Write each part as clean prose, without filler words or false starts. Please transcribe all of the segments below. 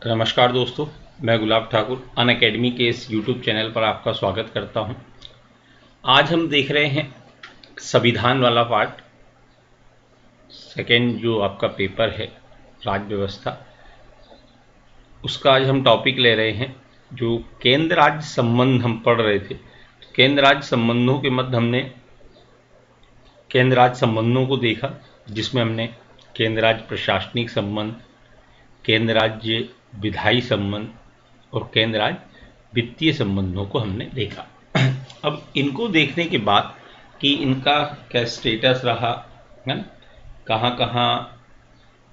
नमस्कार दोस्तों, मैं गुलाब ठाकुर अनअकैडमी के इस यूट्यूब चैनल पर आपका स्वागत करता हूं। आज हम देख रहे हैं संविधान वाला पार्ट सेकेंड, जो आपका पेपर है राज्य व्यवस्था, उसका आज हम टॉपिक ले रहे हैं। जो केंद्र राज्य संबंध हम पढ़ रहे थे, केंद्र राज्य संबंधों के मध्य हमने केंद्र राज्य संबंधों को देखा, जिसमें हमने केंद्र राज्य प्रशासनिक संबंध, केंद्र राज्य विधायी संबंध और केंद्र राज्य वित्तीय संबंधों को हमने देखा। अब इनको देखने के बाद कि इनका क्या स्टेटस रहा है, कहाँ कहाँ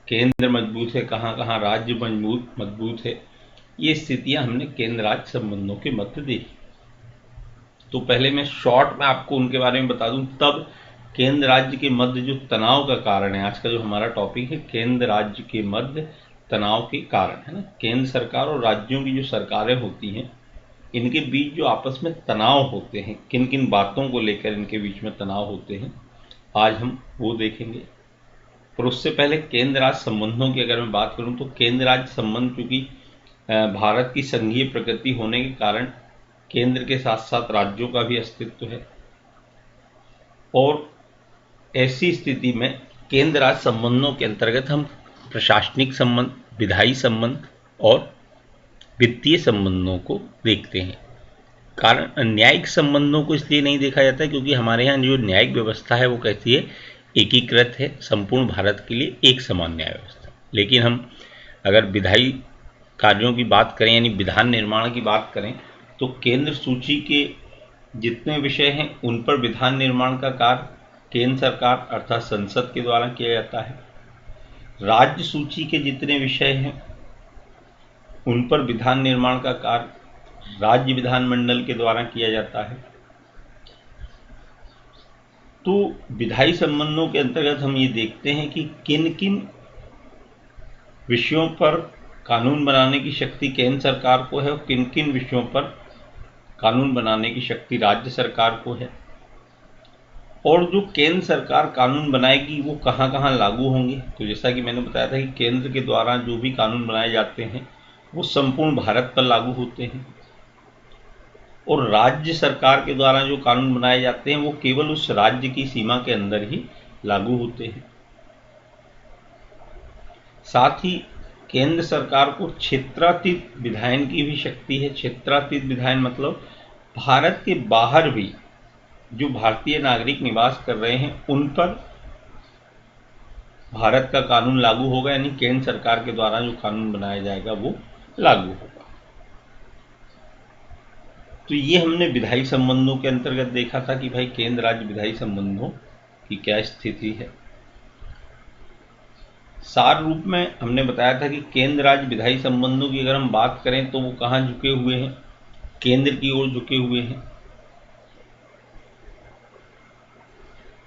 केंद्र मजबूत है, कहाँ कहाँ राज्य मजबूत है, ये स्थितियां हमने केंद्र राज्य संबंधों के मध्य देखी। तो पहले मैं शॉर्ट में आपको उनके बारे में बता दूं, तब केंद्र राज्य के मध्य जो तनाव का कारण है, आज का जो हमारा टॉपिक है केंद्र राज्य के मध्य तनाव के कारण, है ना। केंद्र सरकार और राज्यों की जो सरकारें होती हैं, इनके बीच जो आपस में तनाव होते हैं, किन किन बातों को लेकर इनके बीच में तनाव होते हैं, आज हम वो देखेंगे। पर उससे पहले केंद्र राज्य संबंधों की अगर मैं बात करूं, तो केंद्र राज्य संबंध चूंकि भारत की संघीय प्रकृति होने के कारण केंद्र के साथ साथ राज्यों का भी अस्तित्व है, और ऐसी स्थिति में केंद्र राज्य संबंधों के अंतर्गत हम प्रशासनिक संबंध, विधायी संबंध और वित्तीय संबंधों को देखते हैं। कारण न्यायिक संबंधों को इसलिए नहीं देखा जाता है क्योंकि हमारे यहाँ जो न्यायिक व्यवस्था है वो कहती है एकीकृत है, संपूर्ण भारत के लिए एक समान न्याय व्यवस्था। लेकिन हम अगर विधायी कार्यों की बात करें, यानी विधान निर्माण की बात करें, तो केंद्र सूची के जितने विषय हैं उन पर विधान निर्माण का कार्य केंद्र सरकार अर्थात संसद के द्वारा किया जाता है। राज्य सूची के जितने विषय हैं उन पर विधान निर्माण का कार्य राज्य विधानमंडल के द्वारा किया जाता है। तो विधायी संबंधों के अंतर्गत हम ये देखते हैं कि किन किन विषयों पर कानून बनाने की शक्ति केंद्र सरकार को है और किन किन विषयों पर कानून बनाने की शक्ति राज्य सरकार को है, और जो केंद्र सरकार कानून बनाएगी वो कहाँ कहाँ लागू होंगे। तो जैसा कि मैंने बताया था कि केंद्र के द्वारा जो भी कानून बनाए जाते हैं वो संपूर्ण भारत पर लागू होते हैं, और राज्य सरकार के द्वारा जो कानून बनाए जाते हैं वो केवल उस राज्य की सीमा के अंदर ही लागू होते हैं। साथ ही केंद्र सरकार को क्षेत्रातीत विधायन की भी शक्ति है। क्षेत्रातीत विधायन मतलब भारत के बाहर भी जो भारतीय नागरिक निवास कर रहे हैं उन पर भारत का कानून लागू होगा, यानी केंद्र सरकार के द्वारा जो कानून बनाया जाएगा वो लागू होगा। तो ये हमने विधायी संबंधों के अंतर्गत देखा था कि भाई केंद्र राज्य विधायी संबंधों की क्या स्थिति है। सार रूप में हमने बताया था कि केंद्र राज्य विधायी संबंधों की अगर हम बात करें तो वो कहाँ झुके हुए हैं, केंद्र की ओर झुके हुए हैं,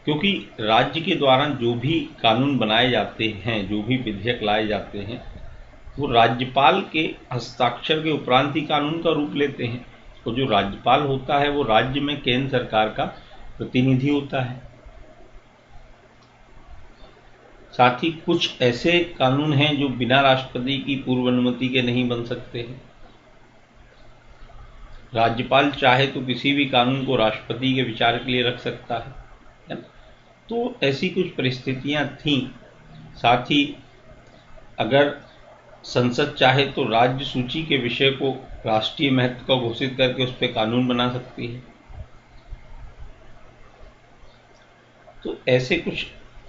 क्योंकि राज्य के द्वारा जो भी कानून बनाए जाते हैं, जो भी विधेयक लाए जाते हैं, वो राज्यपाल के हस्ताक्षर के उपरांत ही कानून का रूप लेते हैं। तो जो राज्यपाल होता है वो राज्य में केंद्र सरकार का प्रतिनिधि होता है। साथ ही कुछ ऐसे कानून हैं जो बिना राष्ट्रपति की पूर्व अनुमति के नहीं बन सकते हैं। राज्यपाल चाहे तो किसी भी कानून को राष्ट्रपति के विचार के लिए रख सकता है ना। तो ऐसी कुछ परिस्थितियां थीं। साथ ही अगर संसद चाहे तो राज्य सूची के विषय को राष्ट्रीय महत्व का घोषित करके उस पर कानून बना सकती है। तो ऐसे कुछ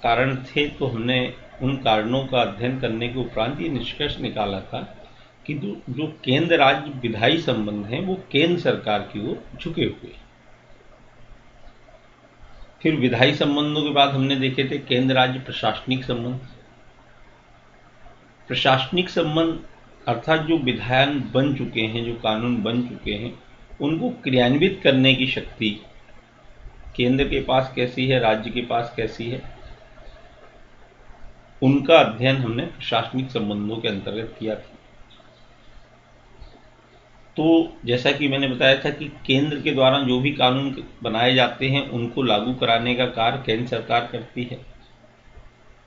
कारण थे, तो हमने उन कारणों का अध्ययन करने के उपरांत ये निष्कर्ष निकाला था कि जो केंद्र राज्य विधायी संबंध हैं वो केंद्र सरकार की ओर झुके हुए। फिर विधायी संबंधों के बाद हमने देखे थे केंद्र राज्य प्रशासनिक संबंध। प्रशासनिक संबंध अर्थात जो विधायन बन चुके हैं, जो कानून बन चुके हैं, उनको क्रियान्वित करने की शक्ति केंद्र के पास कैसी है, राज्य के पास कैसी है, उनका अध्ययन हमने प्रशासनिक संबंधों के अंतर्गत किया था। तो जैसा कि मैंने बताया था कि केंद्र के द्वारा जो भी कानून बनाए जाते हैं उनको लागू कराने का कार्य केंद्र सरकार करती है,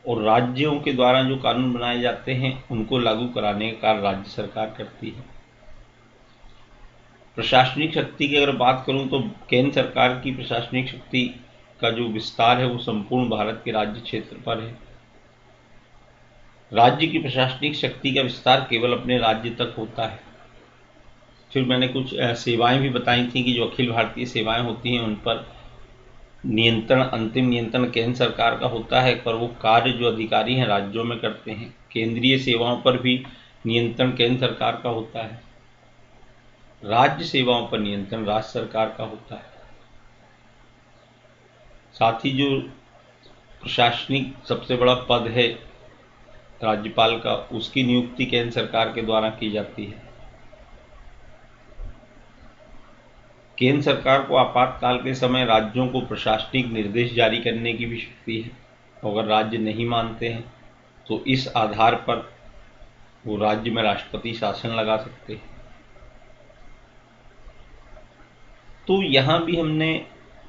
और राज्यों के द्वारा जो कानून बनाए जाते हैं उनको लागू कराने का कार्य राज्य सरकार करती है। प्रशासनिक शक्ति की अगर बात करूं तो केंद्र सरकार की प्रशासनिक शक्ति का जो विस्तार है वो संपूर्ण भारत के राज्य क्षेत्र पर है। राज्य की प्रशासनिक शक्ति का विस्तार केवल अपने राज्य तक होता है। फिर मैंने कुछ सेवाएं भी बताई थी कि जो अखिल भारतीय सेवाएं होती हैं उन पर नियंत्रण, अंतिम नियंत्रण केंद्र सरकार का होता है, पर वो कार्य जो अधिकारी हैं राज्यों में करते हैं। केंद्रीय सेवाओं पर भी नियंत्रण केंद्र सरकार का होता है। राज्य सेवाओं पर नियंत्रण राज्य सरकार का होता है। साथ ही जो प्रशासनिक सबसे बड़ा पद है राज्यपाल का, उसकी नियुक्ति केंद्र सरकार के द्वारा की जाती है। केंद्र सरकार को आपातकाल के समय राज्यों को प्रशासनिक निर्देश जारी करने की भी शक्ति है। अगर राज्य नहीं मानते हैं तो इस आधार पर वो राज्य में राष्ट्रपति शासन लगा सकते हैं। तो यहाँ भी हमने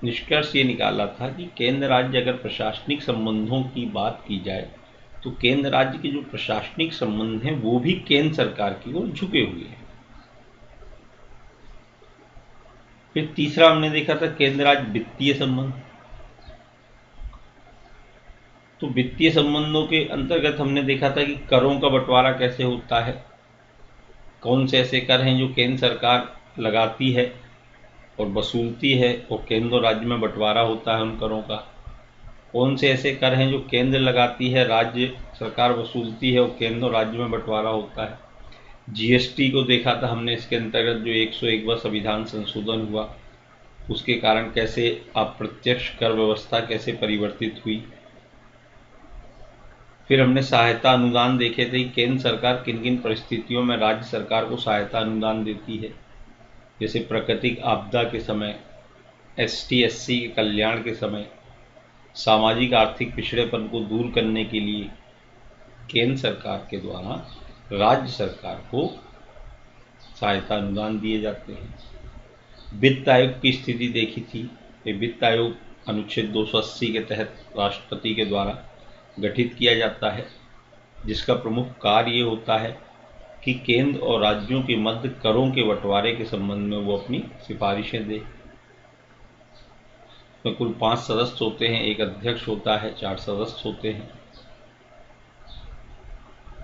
निष्कर्ष ये निकाला था कि केंद्र राज्य अगर प्रशासनिक संबंधों की बात की जाए तो केंद्र राज्य के जो प्रशासनिक संबंध हैं वो भी केंद्र सरकार की ओर झुके हुए हैं। फिर तीसरा हमने देखा था केंद्र राज्य वित्तीय संबंध। तो वित्तीय संबंधों के अंतर्गत हमने देखा था कि करों का बंटवारा कैसे होता है, कौन से ऐसे कर हैं जो केंद्र सरकार लगाती है और वसूलती है और केंद्र और राज्य में बंटवारा होता है उन करों का। कौन से ऐसे कर हैं जो केंद्र लगाती है, राज्य सरकार वसूलती है और केंद्र और राज्य में बंटवारा होता है। जीएसटी को देखा था हमने, इसके अंतर्गत जो 101वां संविधान संशोधन हुआ उसके कारण कैसे अप्रत्यक्ष कर व्यवस्था कैसे परिवर्तित हुई। फिर हमने सहायता अनुदान देखे थे कि केंद्र सरकार किन किन परिस्थितियों में राज्य सरकार को सहायता अनुदान देती है, जैसे प्राकृतिक आपदा के समय, एसटी एससी के कल्याण के समय, सामाजिक आर्थिक पिछड़ेपन को दूर करने के लिए केंद्र सरकार के द्वारा राज्य सरकार को सहायता अनुदान दिए जाते हैं। वित्त आयोग की स्थिति देखी थी। वित्त आयोग अनुच्छेद 280 के तहत राष्ट्रपति के द्वारा गठित किया जाता है, जिसका प्रमुख कार्य ये होता है कि केंद्र और राज्यों के मध्य करों के बंटवारे के संबंध में वो अपनी सिफारिशें दे। तो कुल 5 सदस्य होते हैं, एक अध्यक्ष होता है, 4 सदस्य होते हैं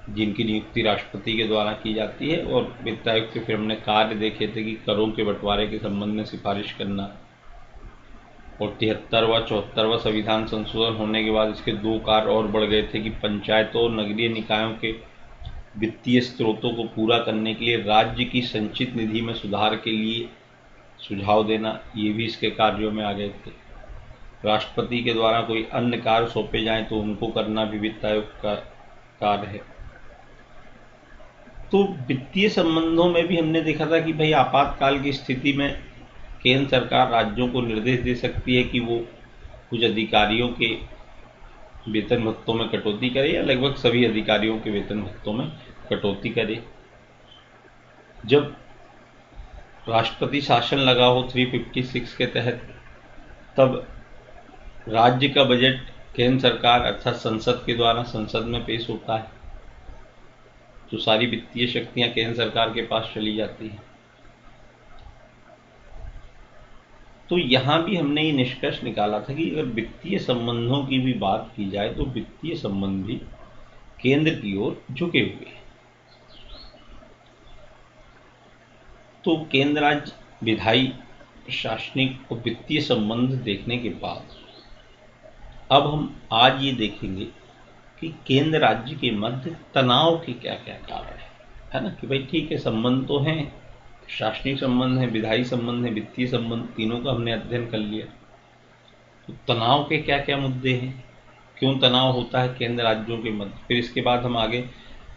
जिनकी नियुक्ति राष्ट्रपति के द्वारा की जाती है। और वित्त आयोग के फिर हमने कार्य देखे थे कि करों के बंटवारे के संबंध में सिफारिश करना। और 73वां 74वां संविधान संशोधन होने के बाद इसके 2 कार्य और बढ़ गए थे कि पंचायतों और नगरीय निकायों के वित्तीय स्रोतों को पूरा करने के लिए राज्य की संचित निधि में सुधार के लिए सुझाव देना, ये भी इसके कार्यों में आ गए थे। राष्ट्रपति के द्वारा कोई अन्य कार्य सौंपे जाएं तो उनको करना भी वित्त आयोग का कार्य है। तो वित्तीय संबंधों में भी हमने देखा था कि भाई आपातकाल की स्थिति में केंद्र सरकार राज्यों को निर्देश दे सकती है कि वो कुछ अधिकारियों के वेतन भत्तों में कटौती करे या लगभग सभी अधिकारियों के वेतन भत्तों में कटौती करे। जब राष्ट्रपति शासन लगा हो 356 के तहत, तब राज्य का बजट केंद्र सरकार अर्थात संसद के द्वारा संसद में पेश होता है, तो सारी वित्तीय शक्तियां केंद्र सरकार के पास चली जाती हैं। तो यहाँ भी हमने ये निष्कर्ष निकाला था कि अगर वित्तीय संबंधों की भी बात की जाए तो वित्तीय संबंध भी केंद्र की ओर झुके हुए हैं। तो केंद्र राज्य विधायी, प्रशासनिक और वित्तीय संबंध देखने के बाद अब हम आज ये देखेंगे कि केंद्र राज्य के मध्य तनाव के क्या क्या कारण है ना। कि भाई ठीक है, संबंध तो हैं, प्रशासनिक संबंध है, विधायी संबंध है, वित्तीय संबंध, तीनों का हमने अध्ययन कर लिया। तो तनाव के क्या क्या मुद्दे हैं, क्यों तनाव होता है केंद्र राज्यों के मध्य। फिर इसके बाद हम आगे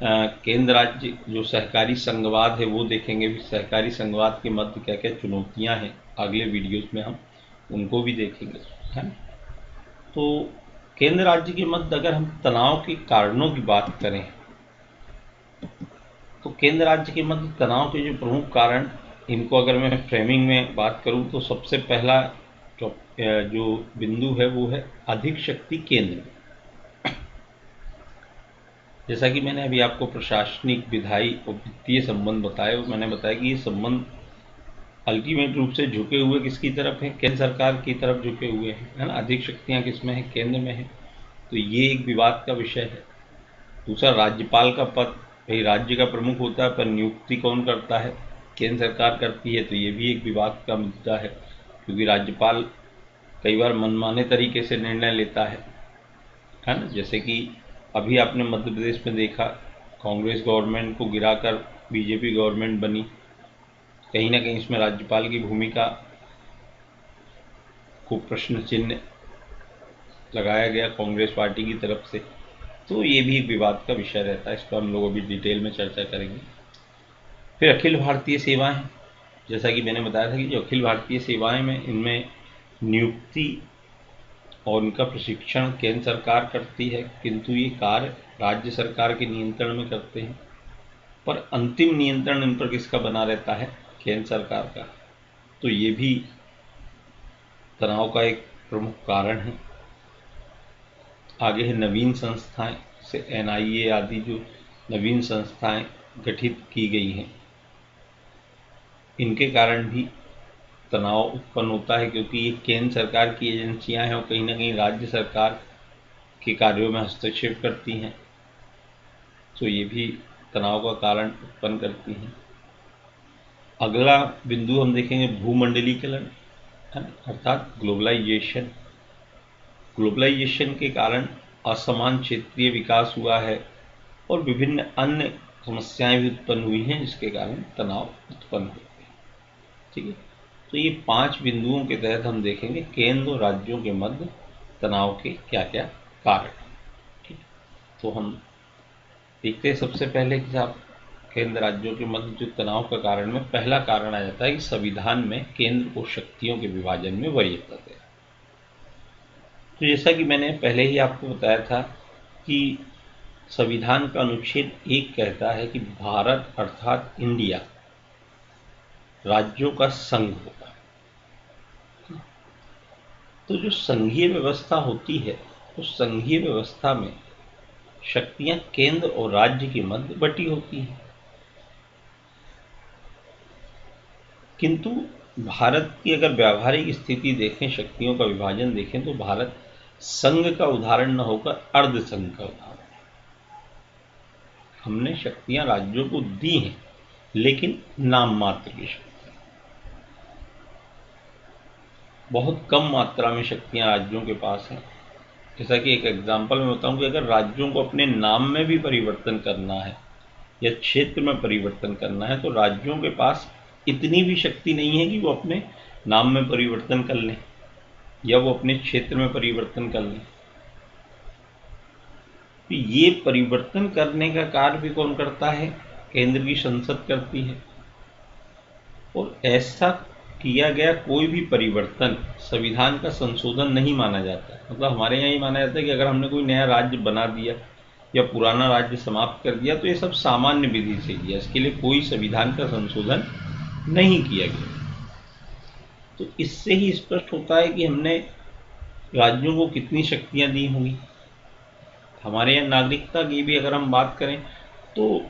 केंद्र राज्य जो सहकारी संघवाद है वो देखेंगे। फिर सहकारी संघवाद के मध्य क्या क्या चुनौतियां हैं, अगले वीडियोस में हम उनको भी देखेंगे, है ना। तो केंद्र राज्य के मध्य अगर हम तनाव के कारणों की बात करें तो केंद्र राज्य के मध्य तनाव के जो प्रमुख कारण, इनको अगर मैं फ्रेमिंग में बात करूं तो सबसे पहला जो बिंदु है वो है अधिक शक्ति केंद्र में। जैसा कि मैंने अभी आपको प्रशासनिक, विधायी और वित्तीय संबंध बताए, मैंने बताया कि ये संबंध अल्टीमेट रूप से झुके हुए किसकी तरफ है? केंद्र सरकार की तरफ झुके हुए हैं, है ना। अधिक शक्तियां किस में है? केंद्र में है। तो ये एक विवाद का विषय है। दूसरा, राज्यपाल का पद, भाई राज्य का प्रमुख होता है पर नियुक्ति कौन करता है? केंद्र सरकार करती है। तो ये भी एक विवाद का मुद्दा है, क्योंकि राज्यपाल कई बार मनमाने तरीके से निर्णय लेता है ना। जैसे कि अभी आपने मध्य प्रदेश में देखा, कांग्रेस गवर्नमेंट को गिराकर बीजेपी गवर्नमेंट बनी। कहीं ना कहीं इसमें राज्यपाल की भूमिका को प्रश्न चिन्ह लगाया गया कांग्रेस पार्टी की तरफ से। तो ये भी एक विवाद का विषय रहता है, इस पर हम लोग अभी डिटेल में चर्चा करेंगे। फिर अखिल भारतीय सेवाएं, जैसा कि मैंने बताया था कि जो अखिल भारतीय सेवाएं में, इनमें नियुक्ति और उनका प्रशिक्षण केंद्र सरकार करती है, किंतु ये कार्य राज्य सरकार के नियंत्रण में करते हैं। पर अंतिम नियंत्रण इन पर किसका बना रहता है? केंद्र सरकार का। तो ये भी तनाव का एक प्रमुख कारण है। आगे है नवीन संस्थाएं, से NIA आदि जो नवीन संस्थाएं गठित की गई हैं, इनके कारण भी तनाव उत्पन्न होता है, क्योंकि ये केंद्र सरकार की एजेंसियां हैं और कहीं ना कहीं राज्य सरकार के कार्यों में हस्तक्षेप करती हैं। तो ये भी तनाव का कारण उत्पन्न करती हैं। अगला बिंदु हम देखेंगे भूमंडलीकरण, अर्थात ग्लोबलाइजेशन। ग्लोबलाइजेशन के कारण असमान क्षेत्रीय विकास हुआ है और विभिन्न अन्य समस्याएं भी उत्पन्न हुई हैं, जिसके कारण तनाव उत्पन्न हुए हैं। ठीक है, तो ये 5 बिंदुओं के तहत हम देखेंगे केंद्र और राज्यों के मध्य तनाव के क्या क्या कारण। ठीक, तो हम देखते हैं सबसे पहले कि साहब केंद्र राज्यों के मध्य जो तनाव का कारण में पहला कारण आ जाता है कि संविधान में केंद्र को शक्तियों के विभाजन में वरीयता देना। तो जैसा कि मैंने पहले ही आपको बताया था कि संविधान का अनुच्छेद 1 कहता है कि भारत अर्थात इंडिया राज्यों का संघ होगा। तो जो संघीय व्यवस्था होती है, उस संघीय व्यवस्था में शक्तियां केंद्र और राज्य के मध्य बटी होती हैं। किंतु भारत की अगर व्यावहारिक स्थिति देखें, शक्तियों का विभाजन देखें, तो भारत संघ का उदाहरण न होकर अर्ध संघ का उदाहरण है। हमने शक्तियां राज्यों को दी हैं, लेकिन नाम मात्र की शक्ति, बहुत कम मात्रा में शक्तियां राज्यों के पास हैं। जैसा कि एक एग्जाम्पल मैं बताऊं कि अगर राज्यों को अपने नाम में भी परिवर्तन करना है या क्षेत्र में परिवर्तन करना है, तो राज्यों के पास इतनी भी शक्ति नहीं है कि वो अपने नाम में परिवर्तन कर लें या वो अपने क्षेत्र में परिवर्तन कर लें। तो ये परिवर्तन करने का कार्य भी कौन करता है? केंद्र की संसद करती है। और ऐसा किया गया कोई भी परिवर्तन संविधान का संशोधन नहीं माना जाता। मतलब हमारे यहाँ ये माना जाता है कि अगर हमने कोई नया राज्य बना दिया या पुराना राज्य समाप्त कर दिया, तो ये सब सामान्य विधि से किया, इसके लिए कोई संविधान का संशोधन नहीं किया गया। तो इससे ही स्पष्ट होता है कि हमने राज्यों को कितनी शक्तियां दी होंगी। हमारे यहाँ नागरिकता की भी अगर हम बात करें, तो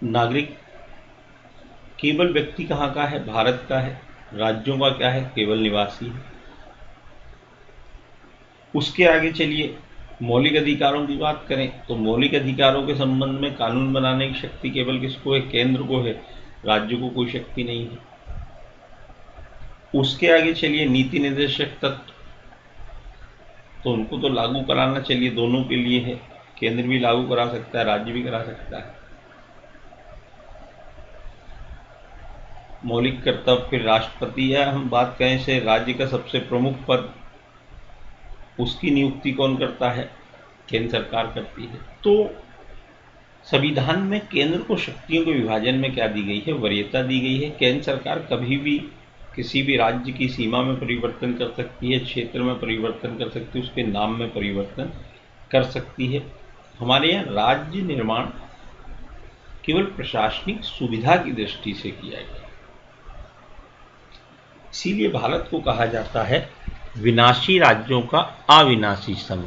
नागरिक केवल व्यक्ति कहाँ का है? भारत का है। राज्यों का क्या है? केवल निवासी है। उसके आगे चलिए मौलिक अधिकारों की बात करें, तो मौलिक अधिकारों के संबंध में कानून बनाने की शक्ति केवल किसको है? केंद्र को है। राज्य को कोई शक्ति नहीं है। उसके आगे चलिए नीति निर्देशक तत्व, तो उनको तो लागू कराना चलिए दोनों के लिए है। केंद्र भी लागू करा सकता है, राज्य भी करा सकता है। मौलिक कर्तव्य, फिर राष्ट्रपति, या हम बात करें से राज्य का सबसे प्रमुख पद, उसकी नियुक्ति कौन करता है? केंद्र सरकार करती है। तो संविधान में केंद्र को शक्तियों के विभाजन में क्या दी गई है? वरीयता दी गई है। केंद्र सरकार कभी भी किसी भी राज्य की सीमा में परिवर्तन कर सकती है, क्षेत्र में परिवर्तन कर सकती है, उसके नाम में परिवर्तन कर सकती है। हमारे यहाँ राज्य निर्माण केवल प्रशासनिक सुविधा की दृष्टि से किया गया, इसीलिए भारत को कहा जाता है विनाशी राज्यों का अविनाशी संघ।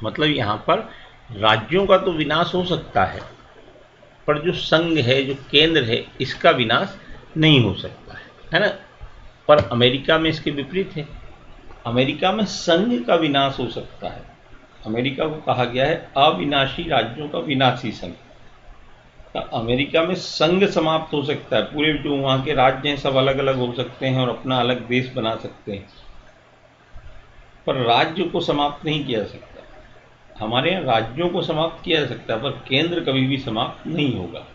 मतलब यहाँ पर राज्यों का तो विनाश हो सकता है, पर जो संघ है, जो केंद्र है, इसका विनाश नहीं हो सकता है ना। पर अमेरिका में इसके विपरीत है। अमेरिका में संघ का विनाश हो सकता है। अमेरिका को कहा गया है अविनाशी राज्यों का विनाशी संघ। तो अमेरिका में संघ समाप्त हो सकता है, पूरे जो वहाँ के राज्य हैं सब अलग अलग हो सकते हैं और अपना अलग देश बना सकते हैं, पर राज्य को समाप्त नहीं किया जा सकता। हमारे यहाँ राज्यों को समाप्त किया जा सकता है, पर केंद्र कभी भी समाप्त नहीं होगा।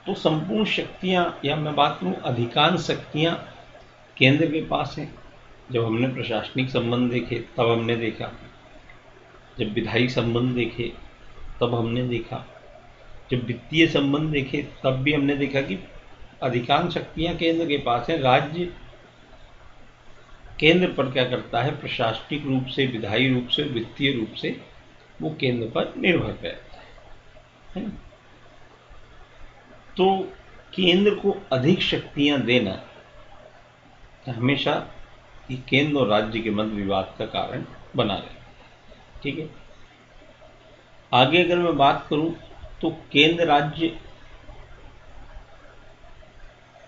तो संपूर्ण शक्तियां, या मैं बात करूं अधिकांश शक्तियां केंद्र के पास हैं। जब हमने प्रशासनिक संबंध देखे तब हमने देखा, जब विधायी संबंध देखे तब हमने देखा, जब वित्तीय संबंध देखे तब भी हमने देखा कि अधिकांश शक्तियां केंद्र के पास हैं। राज्य केंद्र पर क्या करता है, प्रशासनिक रूप से, विधायी रूप से, वित्तीय रूप से वो केंद्र पर निर्भर रहता है ना। तो केंद्र को अधिक शक्तियां देना हमेशा ये केंद्र और राज्य के मध्य विवाद का कारण बना रहे। ठीक है, आगे अगर मैं बात करूं तो केंद्र राज्य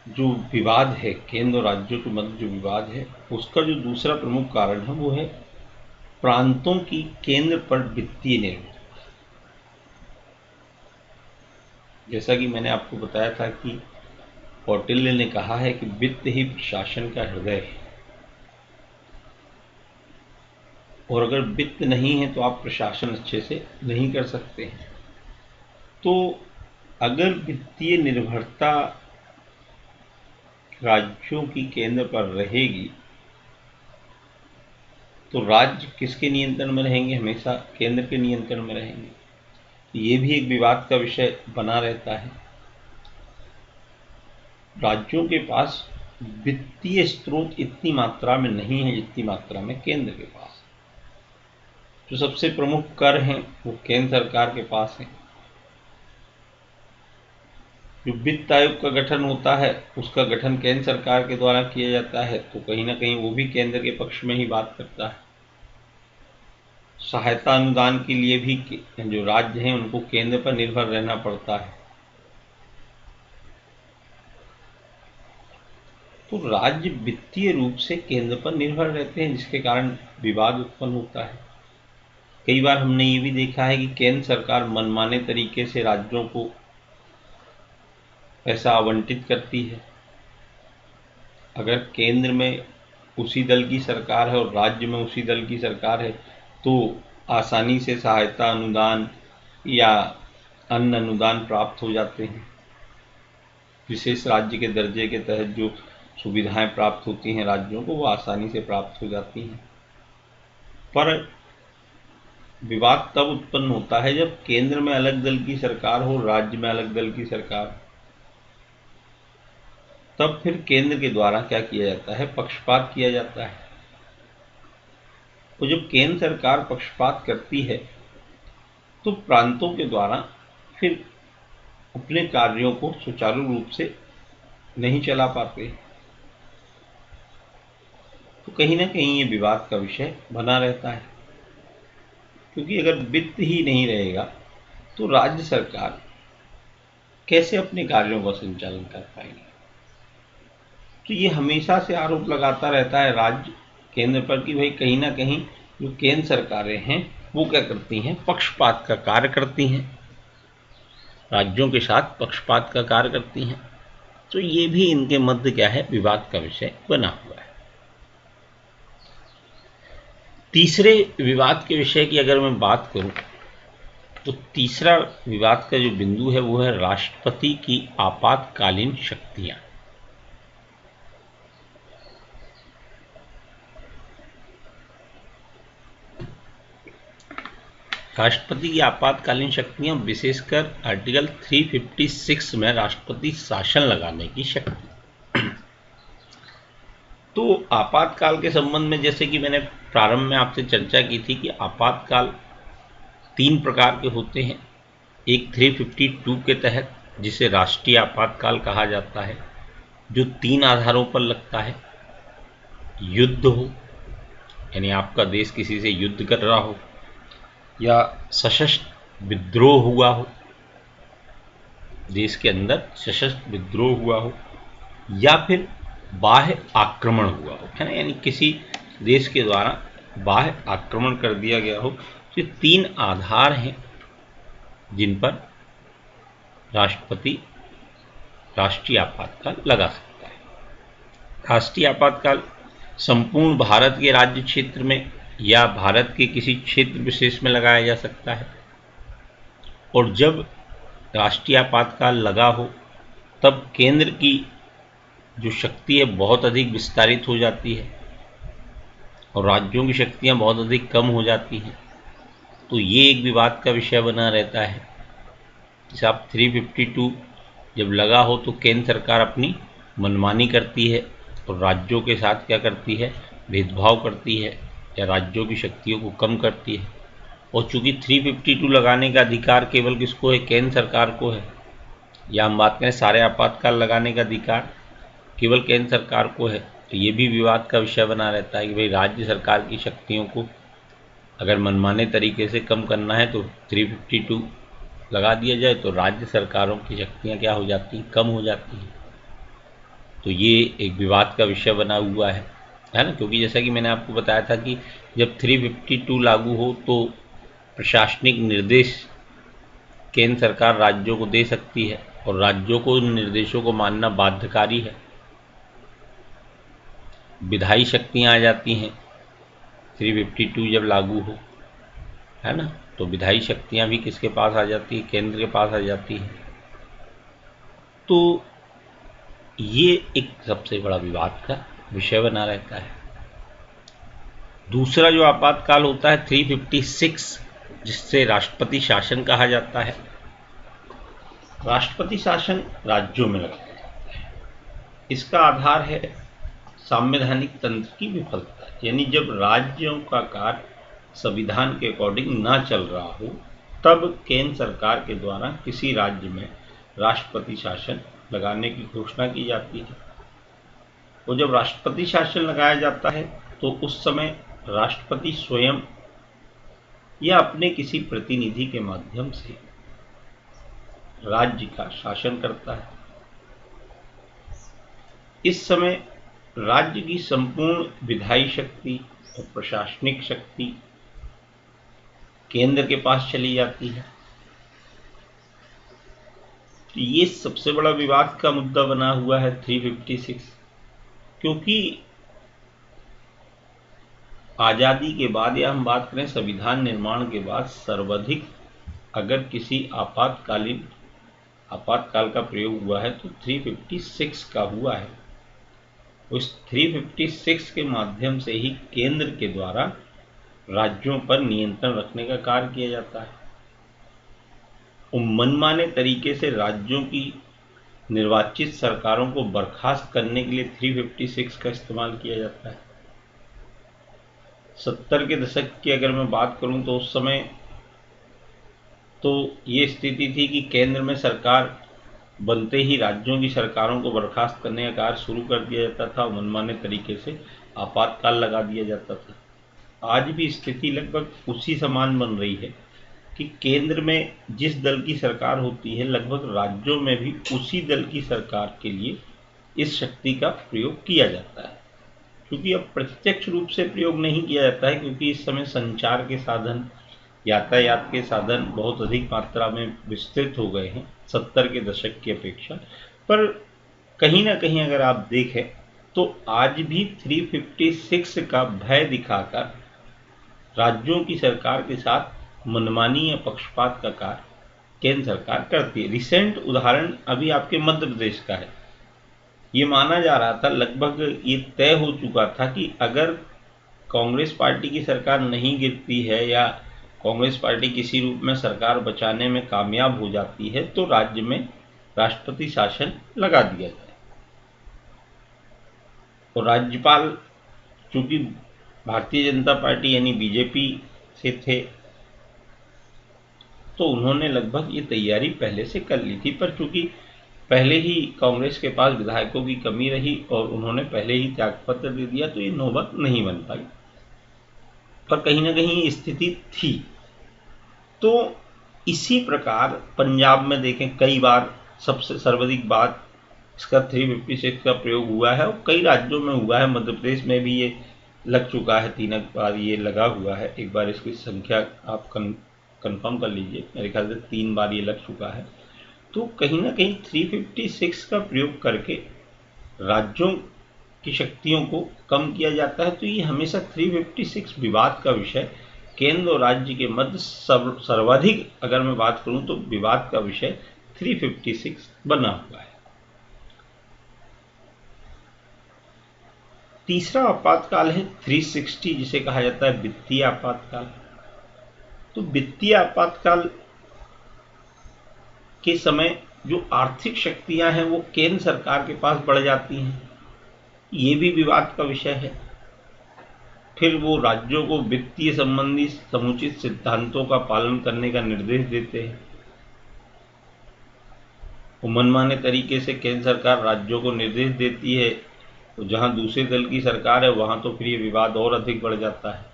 जो विवाद है, केंद्र और राज्यों के मध्य जो विवाद है, उसका जो दूसरा प्रमुख कारण है वो है प्रांतों की केंद्र पर वित्तीय निर्भरता। जैसा कि मैंने आपको बताया था कि कौटिल्य ने कहा है कि वित्त ही प्रशासन का हृदय है, और अगर वित्त नहीं है तो आप प्रशासन अच्छे से नहीं कर सकते हैं। तो अगर वित्तीय निर्भरता राज्यों की केंद्र पर रहेगी तो राज्य किसके नियंत्रण में रहेंगे, हमेशा केंद्र के नियंत्रण में रहेंगे। ये भी एक विवाद का विषय बना रहता है। राज्यों के पास वित्तीय स्रोत इतनी मात्रा में नहीं है जितनी मात्रा में केंद्र के पास। जो सबसे प्रमुख कर हैं वो केंद्र सरकार के पास है। जो वित्त आयोग का गठन होता है उसका गठन केंद्र सरकार के द्वारा किया जाता है, तो कहीं ना कहीं वो भी केंद्र के पक्ष में ही बात करता है। सहायता अनुदान के लिए भी जो राज्य हैं उनको केंद्र पर निर्भर रहना पड़ता है। तो राज्य वित्तीय रूप से केंद्र पर निर्भर रहते हैं, जिसके कारण विवाद उत्पन्न होता है। कई बार हमने ये भी देखा है कि केंद्र सरकार मनमाने तरीके से राज्यों को पैसा आवंटित करती है। अगर केंद्र में उसी दल की सरकार है और राज्य में उसी दल की सरकार है तो आसानी से सहायता अनुदान या अन्य अनुदान प्राप्त हो जाते हैं। विशेष राज्य के दर्जे के तहत जो सुविधाएं प्राप्त होती हैं राज्यों को, वो आसानी से प्राप्त हो जाती हैं। पर विवाद तब उत्पन्न होता है जब केंद्र में अलग दल की सरकार हो, राज्य में अलग दल की सरकार। तब फिर केंद्र के द्वारा क्या किया जाता है, पक्षपात किया जाता है। तो जब केंद्र सरकार पक्षपात करती है तो प्रांतों के द्वारा फिर अपने कार्यों को सुचारू रूप से नहीं चला पाते। तो कहीं ना कहीं ये विवाद का विषय बना रहता है, क्योंकि अगर वित्त ही नहीं रहेगा तो राज्य सरकार कैसे अपने कार्यों का संचालन कर पाएंगे। तो ये हमेशा से आरोप लगाता रहता है राज्य केंद्र पर कि भाई कहीं ना कहीं जो केंद्र सरकारें हैं वो क्या करती हैं, पक्षपात का कार्य करती हैं, राज्यों के साथ पक्षपात का कार्य करती हैं। तो ये भी इनके मध्य क्या है, विवाद का विषय बना हुआ है। तीसरे विवाद के विषय की अगर मैं बात करूं तो तीसरा विवाद का जो बिंदु है वो है राष्ट्रपति की आपातकालीन शक्तियां। राष्ट्रपति की आपातकालीन शक्तियां, विशेषकर आर्टिकल 356 में राष्ट्रपति शासन लगाने की शक्ति। तो आपातकाल के संबंध में जैसे कि मैंने प्रारंभ में आपसे चर्चा की थी कि आपातकाल 3 प्रकार के होते हैं। एक 352 के तहत, जिसे राष्ट्रीय आपातकाल कहा जाता है, जो 3 आधारों पर लगता है। युद्ध हो, यानी आपका देश किसी से युद्ध कर रहा हो, या सशस्त्र विद्रोह हुआ हो, देश के अंदर सशस्त्र विद्रोह हुआ हो, या फिर बाह्य आक्रमण हुआ हो, है ना, यानी किसी देश के द्वारा बाह्य आक्रमण कर दिया गया हो। तो ये 3 आधार हैं जिन पर राष्ट्रपति राष्ट्रीय आपातकाल लगा सकता है। राष्ट्रीय आपातकाल संपूर्ण भारत के राज्य क्षेत्र में या भारत के किसी क्षेत्र विशेष में लगाया जा सकता है, और जब राष्ट्रीय आपातकाल लगा हो तब केंद्र की जो शक्ति है बहुत अधिक विस्तारित हो जाती है और राज्यों की शक्तियां बहुत अधिक कम हो जाती हैं। तो ये एक विवाद का विषय बना रहता है। जैसे आप 352 जब लगा हो तो केंद्र सरकार अपनी मनमानी करती है और राज्यों के साथ क्या करती है, भेदभाव करती है या राज्यों की शक्तियों को कम करती है। और चूंकि 352 लगाने का अधिकार केवल किसको है, केंद्र सरकार को है, या हम बात करें सारे आपातकाल लगाने का अधिकार केवल केंद्र सरकार को है, तो ये भी विवाद का विषय बना रहता है कि भाई राज्य सरकार की शक्तियों को अगर मनमाने तरीके से कम करना है तो 352 लगा दिया जाए तो राज्य सरकारों की शक्तियाँ क्या हो जाती हैं, कम हो जाती हैं। तो ये एक विवाद का विषय बना हुआ है ना, क्योंकि जैसा कि मैंने आपको बताया था कि जब 352 लागू हो तो प्रशासनिक निर्देश केंद्र सरकार राज्यों को दे सकती है और राज्यों को उन निर्देशों को मानना बाध्यकारी है। विधायी शक्तियां आ जाती हैं 352 जब लागू हो, है ना, तो विधायी शक्तियां भी किसके पास आ जाती है, केंद्र के पास आ जाती है। तो ये एक सबसे बड़ा विवाद का विषय बना रहता है। दूसरा जो आपातकाल होता है 356, जिससे राष्ट्रपति शासन कहा जाता है। राष्ट्रपति शासन राज्यों में लगाया जाता है। इसका आधार है संवैधानिक तंत्र की विफलता, यानी जब राज्यों का कार्य संविधान के अकॉर्डिंग ना चल रहा हो तब केंद्र सरकार के द्वारा किसी राज्य में राष्ट्रपति शासन लगाने की घोषणा की जाती है। तो जब राष्ट्रपति शासन लगाया जाता है तो उस समय राष्ट्रपति स्वयं या अपने किसी प्रतिनिधि के माध्यम से राज्य का शासन करता है। इस समय राज्य की संपूर्ण विधायी शक्ति और प्रशासनिक शक्ति केंद्र के पास चली जाती है। तो ये सबसे बड़ा विवाद का मुद्दा बना हुआ है 356, क्योंकि आजादी के बाद या हम बात करें संविधान निर्माण के बाद सर्वाधिक अगर किसी आपातकाल का प्रयोग हुआ है तो 356 का हुआ है। उस 356 के माध्यम से ही केंद्र के द्वारा राज्यों पर नियंत्रण रखने का कार्य किया जाता है और मनमाने तरीके से राज्यों की निर्वाचित सरकारों को बर्खास्त करने के लिए 356 का इस्तेमाल किया जाता है। 70 के दशक की अगर मैं बात करूं तो उस समय तो ये स्थिति थी कि केंद्र में सरकार बनते ही राज्यों की सरकारों को बर्खास्त करने का कार्य शुरू कर दिया जाता था और मनमाने तरीके से आपातकाल लगा दिया जाता था। आज भी स्थिति लगभग उसी समान बन रही है कि केंद्र में जिस दल की सरकार होती है लगभग राज्यों में भी उसी दल की सरकार के लिए इस शक्ति का प्रयोग किया जाता है, क्योंकि अब प्रत्यक्ष रूप से प्रयोग नहीं किया जाता है, क्योंकि इस समय संचार के साधन, यातायात के साधन बहुत अधिक मात्रा में विस्तृत हो गए हैं 70 के दशक की अपेक्षा। पर कहीं ना कहीं अगर आप देखें तो आज भी 356 का भय दिखाकर राज्यों की सरकार के साथ मनमानी या पक्षपात का कार्य केंद्र सरकार करती है। रिसेंट उदाहरण अभी आपके मध्य प्रदेश का है। ये माना जा रहा था, लगभग ये तय हो चुका था कि अगर कांग्रेस पार्टी की सरकार नहीं गिरती है या कांग्रेस पार्टी किसी रूप में सरकार बचाने में कामयाब हो जाती है तो राज्य में राष्ट्रपति शासन लगा दिया जाए। और राज्यपाल चूंकि भारतीय जनता पार्टी यानी बीजेपी से थे तो उन्होंने लगभग ये तैयारी पहले से कर ली थी, पर चूंकि पहले ही कांग्रेस के पास विधायकों की कमी रही और उन्होंने पहले ही त्यागपत्र दे दिया तो ये नौबत नहीं बन पाई। पर कहीं ना कहीं स्थिति थी। तो इसी प्रकार पंजाब में देखें, कई बार सबसे सर्वाधिक बार इसका 356 का प्रयोग हुआ है और कई राज्यों में हुआ है। मध्य प्रदेश में भी ये लग चुका है, 3 बार ये लगा हुआ है। एक बार इसकी संख्या आप कंफर्म कर लीजिए, मेरे ख्याल से 3 बार ये लग चुका है। तो कहीं ना कहीं 356 का प्रयोग करके राज्यों की शक्तियों को कम किया जाता है। तो ये हमेशा 356 विवाद का विषय, केंद्र और राज्य के मध्य सर्वाधिक अगर मैं बात करूं तो विवाद का विषय 356 बना हुआ है। तीसरा आपातकाल है 360, जिसे कहा जाता है वित्तीय आपातकाल। तो वित्तीय आपातकाल के समय जो आर्थिक शक्तियां हैं वो केंद्र सरकार के पास बढ़ जाती हैं, ये भी विवाद का विषय है। फिर वो राज्यों को वित्तीय संबंधी समुचित सिद्धांतों का पालन करने का निर्देश देते हैं। वो मनमाने तरीके से केंद्र सरकार राज्यों को निर्देश देती है, तो जहां दूसरे दल की सरकार है वहां तो फिर ये विवाद और अधिक बढ़ जाता है।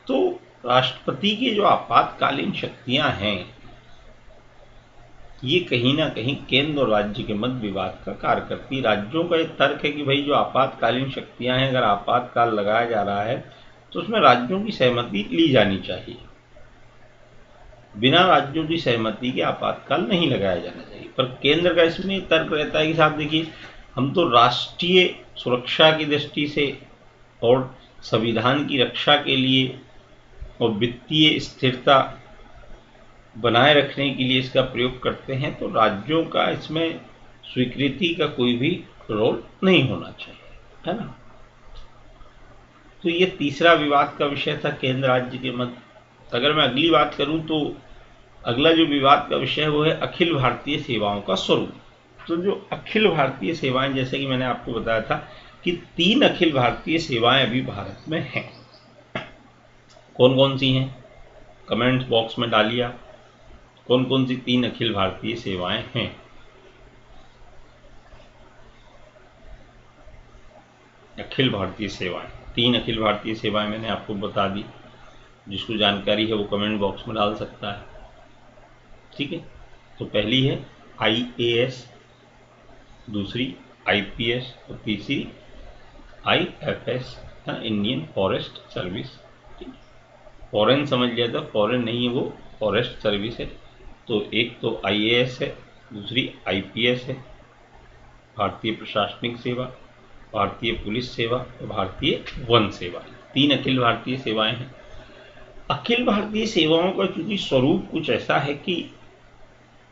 तो राष्ट्रपति की जो आपातकालीन शक्तियां हैं ये कहीं ना कहीं केंद्र और राज्य के मध्य विवाद का कार्य करती है। राज्यों का एक तर्क है कि भाई जो आपातकालीन शक्तियां हैं, अगर आपातकाल लगाया जा रहा है तो उसमें राज्यों की सहमति ली जानी चाहिए। बिना राज्यों की सहमति के आपातकाल नहीं लगाया जाना चाहिए। पर केंद्र का इसमें तर्क रहता है कि साहब देखिए, हम तो राष्ट्रीय सुरक्षा की दृष्टि से और संविधान की रक्षा के लिए और वित्तीय स्थिरता बनाए रखने के लिए इसका प्रयोग करते हैं, तो राज्यों का इसमें स्वीकृति का कोई भी रोल नहीं होना चाहिए, है ना। तो ये तीसरा विवाद का विषय था केंद्र राज्य के मध्य। अगर मैं अगली बात करूं तो अगला जो विवाद का विषय है वो है अखिल भारतीय सेवाओं का स्वरूप। तो जो अखिल भारतीय सेवाएं, जैसे कि मैंने आपको बताया था कि 3 अखिल भारतीय सेवाएं अभी भारत में हैं। कौन कौन सी हैं, कमेंट्स बॉक्स में डालिए आप, कौन कौन सी 3 अखिल भारतीय सेवाएं हैं। अखिल भारतीय सेवाएं, 3 अखिल भारतीय सेवाएं मैंने आपको बता दी। जिसको जानकारी है वो कमेंट बॉक्स में डाल सकता है, ठीक है। तो पहली है IAS, दूसरी IPS और तीसरी IFS, Indian forest service. Foreign समझ लिया था, फॉरेन नहीं है वो, फॉरेस्ट सर्विस है। तो एक तो IAS है, दूसरी IPS है, भारतीय प्रशासनिक सेवा, भारतीय पुलिस सेवा और भारतीय वन सेवा। 3 अखिल भारतीय सेवाएं हैं। अखिल भारतीय सेवाओं का चूंकि स्वरूप कुछ ऐसा है कि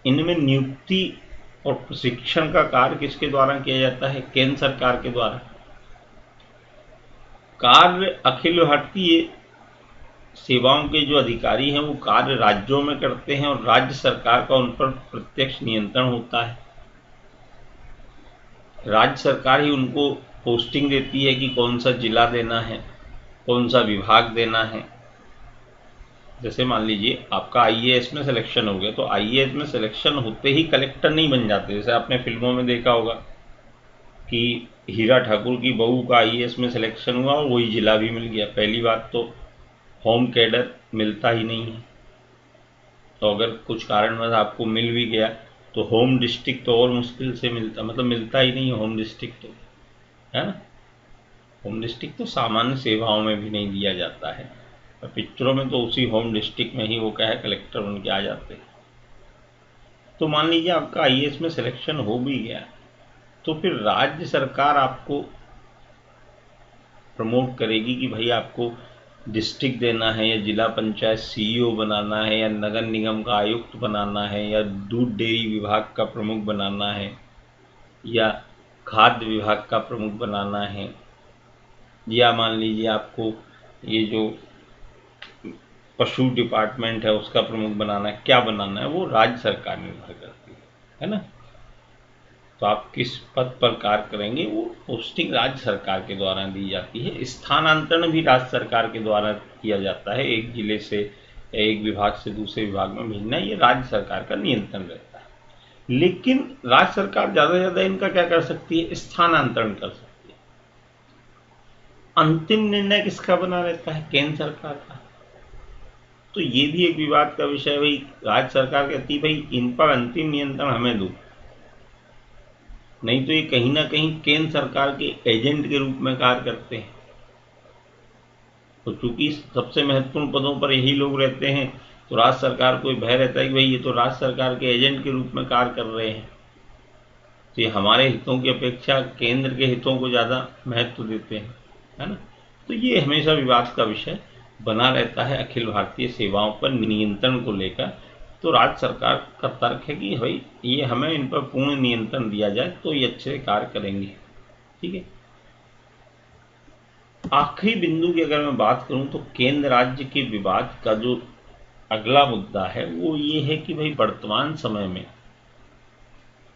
इनमें नियुक्ति और प्रशिक्षण का कार्य किसके द्वारा किया जाता है, केंद्र सरकार के द्वारा। कार्य अखिल भारतीय सेवाओं के जो अधिकारी हैं वो कार्य राज्यों में करते हैं और राज्य सरकार का उन पर प्रत्यक्ष नियंत्रण होता है। राज्य सरकार ही उनको पोस्टिंग देती है कि कौन सा जिला देना है, कौन सा विभाग देना है। जैसे मान लीजिए आपका IAS में सिलेक्शन हो गया, तो IAS में सिलेक्शन होते ही कलेक्टर नहीं बन जाते। जैसे आपने फिल्मों में देखा होगा कि हीरा ठाकुर की बहू का IAS में सिलेक्शन हुआ और वही जिला भी मिल गया। पहली बात तो होम कैडर मिलता ही नहीं है, तो अगर कुछ कारणवश आपको मिल भी गया तो होम डिस्ट्रिक्ट तो और मुश्किल से मिलता, मतलब मिलता ही नहीं है होम डिस्ट्रिक्ट, तो है ना। होम डिस्ट्रिक्ट तो सामान्य सेवाओं में भी नहीं दिया जाता है, और पिक्चरों में तो उसी होम डिस्ट्रिक्ट में ही वो क्या है कलेक्टर बन के आ जाते हैं। तो मान लीजिए आपका IAS में सिलेक्शन हो भी गया, तो फिर राज्य सरकार आपको प्रमोट करेगी कि भाई आपको डिस्ट्रिक्ट देना है, या जिला पंचायत CEO बनाना है, या नगर निगम का आयुक्त बनाना है, या दूध डेयरी विभाग का प्रमुख बनाना है, या खाद्य विभाग का प्रमुख बनाना है, या मान लीजिए आपको ये जो पशु डिपार्टमेंट है उसका प्रमुख बनाना है। क्या बनाना है वो राज्य सरकार निर्भर करती है ना। तो आप किस पद पर कार्य करेंगे वो पोस्टिंग राज्य सरकार के द्वारा दी जाती है। स्थानांतरण भी राज्य सरकार के द्वारा किया जाता है, एक जिले से एक विभाग से दूसरे विभाग में भेजना, ये राज्य सरकार का नियंत्रण रहता है। लेकिन राज्य सरकार ज़्यादा से ज़्यादा इनका क्या कर सकती है, स्थानांतरण कर सकती है। अंतिम निर्णय किसका बना रहता है? केंद्र सरकार का। तो ये भी एक विवाद का विषय है भाई। राज्य सरकार कहती है भाई इन पर अंतिम नियंत्रण हमें दो, नहीं तो ये कहीं ना कहीं केंद्र सरकार के एजेंट के रूप में कार्य करते हैं। तो चूंकि सबसे महत्वपूर्ण पदों पर यही लोग रहते हैं, तो राज्य सरकार को भय रहता है कि भाई ये तो राज्य सरकार के एजेंट के रूप में कार्य कर रहे हैं, तो ये हमारे हितों की अपेक्षा केंद्र के हितों को ज़्यादा महत्व देते हैं, है ना। तो ये हमेशा विवाद का विषय बना रहता है अखिल भारतीय सेवाओं पर नियंत्रण को लेकर। तो राज्य सरकार का तर्क है कि भाई ये हमें इन पर पूर्ण नियंत्रण दिया जाए तो ये अच्छे कार्य करेंगे, ठीक है। आखिरी बिंदु की अगर मैं बात करूं तो केंद्र राज्य के विवाद का जो अगला मुद्दा है वो ये है कि भाई वर्तमान समय में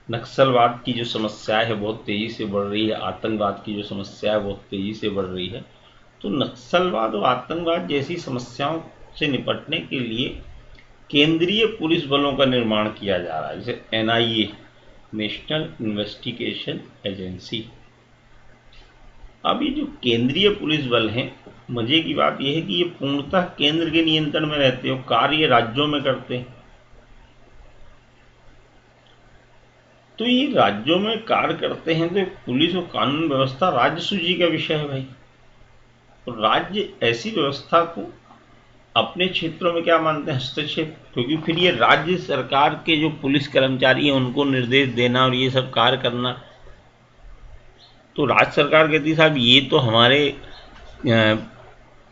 नक्सलवाद की जो समस्या है बहुत तेजी से बढ़ रही है, आतंकवाद की जो समस्या है बहुत तेजी से बढ़ रही है। तो नक्सलवाद और आतंकवाद जैसी समस्याओं से निपटने के लिए केंद्रीय पुलिस बलों का निर्माण किया जा रहा है, जैसे NIA, नेशनल इन्वेस्टिगेशन एजेंसी। अब ये जो केंद्रीय पुलिस बल हैं, मजे की बात यह है कि ये पूर्णतः केंद्र के नियंत्रण में रहते हैं, कार्य राज्यों में करते हैं। तो ये राज्यों में कार्य करते हैं, तो पुलिस और कानून व्यवस्था राज्य सूची का विषय है भाई। तो राज्य ऐसी व्यवस्था को अपने क्षेत्रों में क्या मानते हैं? हस्तक्षेप। क्योंकि फिर ये राज्य सरकार के जो पुलिस कर्मचारी हैं उनको निर्देश देना और ये सब कार्य करना, तो राज्य सरकार कहती है साहब ये तो हमारे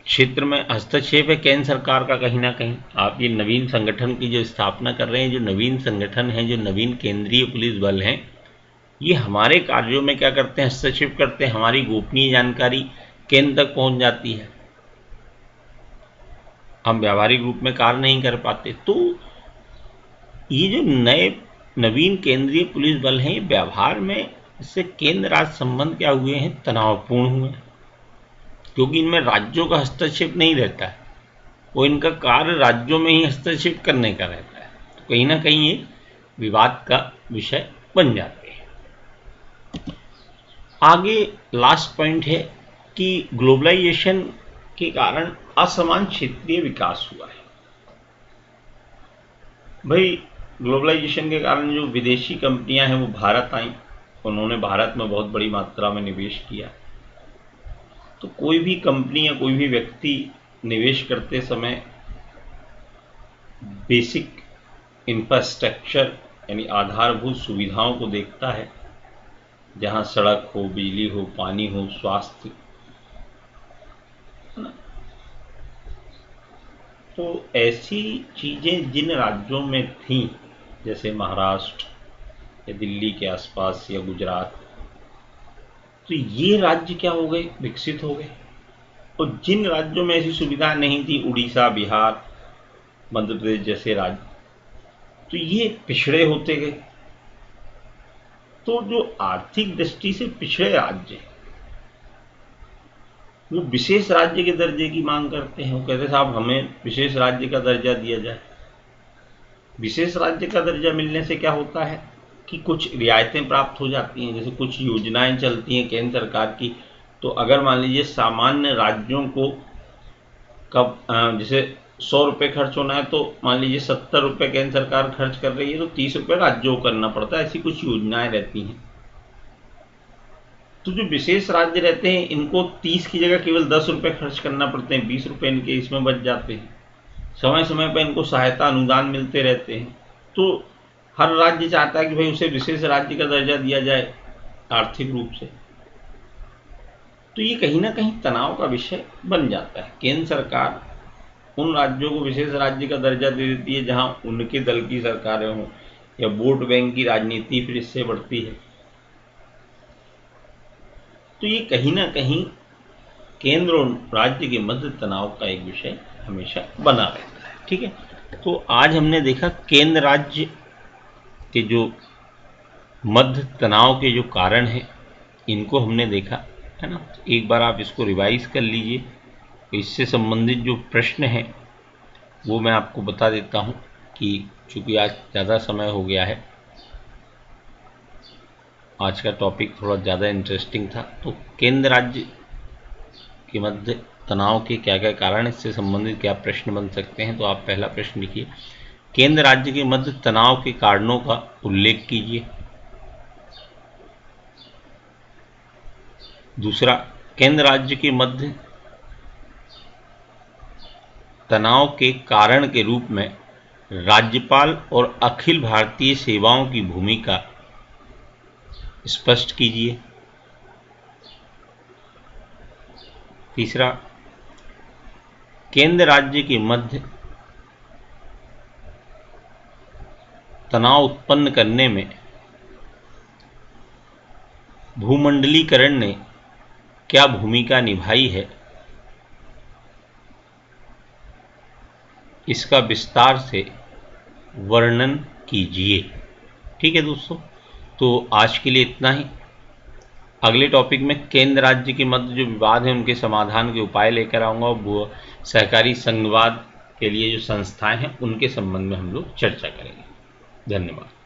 क्षेत्र में हस्तक्षेप है केंद्र सरकार का कहीं ना कहीं। आप ये नवीन संगठन की जो स्थापना कर रहे हैं, जो नवीन संगठन है, जो नवीन केंद्रीय पुलिस बल हैं, ये हमारे कार्यों में क्या करते हैं? हस्तक्षेप करते हैं। हमारी गोपनीय जानकारी केंद्र तक पहुंच जाती है, हम व्यावहारिक रूप में कार्य नहीं कर पाते। तो ये जो नवीन केंद्रीय पुलिस बल हैं, ये व्यवहार में इससे केंद्र राज्य संबंध क्या हुए हैं? तनावपूर्ण हुए हैं, क्योंकि इनमें राज्यों का हस्तक्षेप नहीं रहता है, वो इनका कार्य राज्यों में ही हस्तक्षेप करने का रहता है। तो कहीं ना कहीं ये विवाद का विषय बन जाते हैं। आगे लास्ट पॉइंट है कि ग्लोबलाइजेशन के कारण असमान क्षेत्रीय विकास हुआ है। भाई ग्लोबलाइजेशन के कारण जो विदेशी कंपनियां हैं वो भारत आई, उन्होंने भारत में बहुत बड़ी मात्रा में निवेश किया। तो कोई भी कंपनी या कोई भी व्यक्ति निवेश करते समय बेसिक इंफ्रास्ट्रक्चर यानी आधारभूत सुविधाओं को देखता है, जहां सड़क हो, बिजली हो, पानी हो, स्वास्थ्य, है ना। तो ऐसी चीजें जिन राज्यों में थी, जैसे महाराष्ट्र या दिल्ली के आसपास या गुजरात, तो ये राज्य क्या हो गए? विकसित हो गए। और जिन राज्यों में ऐसी सुविधा नहीं थी, उड़ीसा, बिहार, मध्य प्रदेश जैसे राज्य, तो ये पिछड़े होते गए। तो जो आर्थिक दृष्टि से पिछड़े राज्य हैं, वो विशेष राज्य के दर्जे की मांग करते हैं। वो कहते साहब हमें विशेष राज्य का दर्जा दिया जाए। विशेष राज्य का दर्जा मिलने से क्या होता है कि कुछ रियायतें प्राप्त हो जाती हैं, जैसे कुछ योजनाएं चलती हैं केंद्र सरकार की। तो अगर मान लीजिए सामान्य राज्यों को कब जैसे 100 रुपये खर्च होना है, तो मान लीजिए 70 रुपये केंद्र सरकार खर्च कर रही है, तो 30 रुपये राज्यों को करना पड़ता है। ऐसी कुछ योजनाएं रहती हैं। तो जो विशेष राज्य रहते हैं, इनको 30 की जगह केवल 10 रुपये खर्च करना पड़ते हैं, 20 रुपये इनके इसमें बच जाते हैं। समय समय पर इनको सहायता अनुदान मिलते रहते हैं। तो हर राज्य चाहता है कि भाई उसे विशेष राज्य का दर्जा दिया जाए आर्थिक रूप से। तो ये कहीं ना कहीं तनाव का विषय बन जाता है। केंद्र सरकार उन राज्यों को विशेष राज्य का दर्जा दे देती है जहां उनके दल की सरकारें हों, या वोट बैंक की राजनीति फिर इससे बढ़ती है। तो ये कहीं ना कहीं केंद्र और राज्य के मध्य तनाव का एक विषय हमेशा बना रहता है, ठीक है। तो आज हमने देखा केंद्र राज्य के जो मध्य तनाव के जो कारण हैं, इनको हमने देखा, है ना। एक बार आप इसको रिवाइज कर लीजिए। इससे संबंधित जो प्रश्न हैं वो मैं आपको बता देता हूं कि चूंकि आज ज़्यादा समय हो गया है, आज का टॉपिक थोड़ा ज़्यादा इंटरेस्टिंग था। तो केंद्र राज्य के मध्य तनाव के क्या क्या कारण, इससे संबंधित क्या प्रश्न बन सकते हैं। तो आप पहला प्रश्न लिखिए, केंद्र राज्य के मध्य तनाव के कारणों का उल्लेख कीजिए। दूसरा, केंद्र राज्य के मध्य तनाव के कारण के रूप में राज्यपाल और अखिल भारतीय सेवाओं की भूमिका स्पष्ट कीजिए। तीसरा, केंद्र राज्य के मध्य तनाव उत्पन्न करने में भूमंडलीकरण ने क्या भूमिका निभाई है, इसका विस्तार से वर्णन कीजिए। ठीक है दोस्तों, तो आज के लिए इतना ही। अगले टॉपिक में केंद्र राज्य के मध्य जो विवाद है उनके समाधान के उपाय लेकर आऊँगा, वो सहकारी संघवाद के लिए जो संस्थाएं हैं उनके संबंध में हम लोग चर्चा करेंगे। धन्यवाद।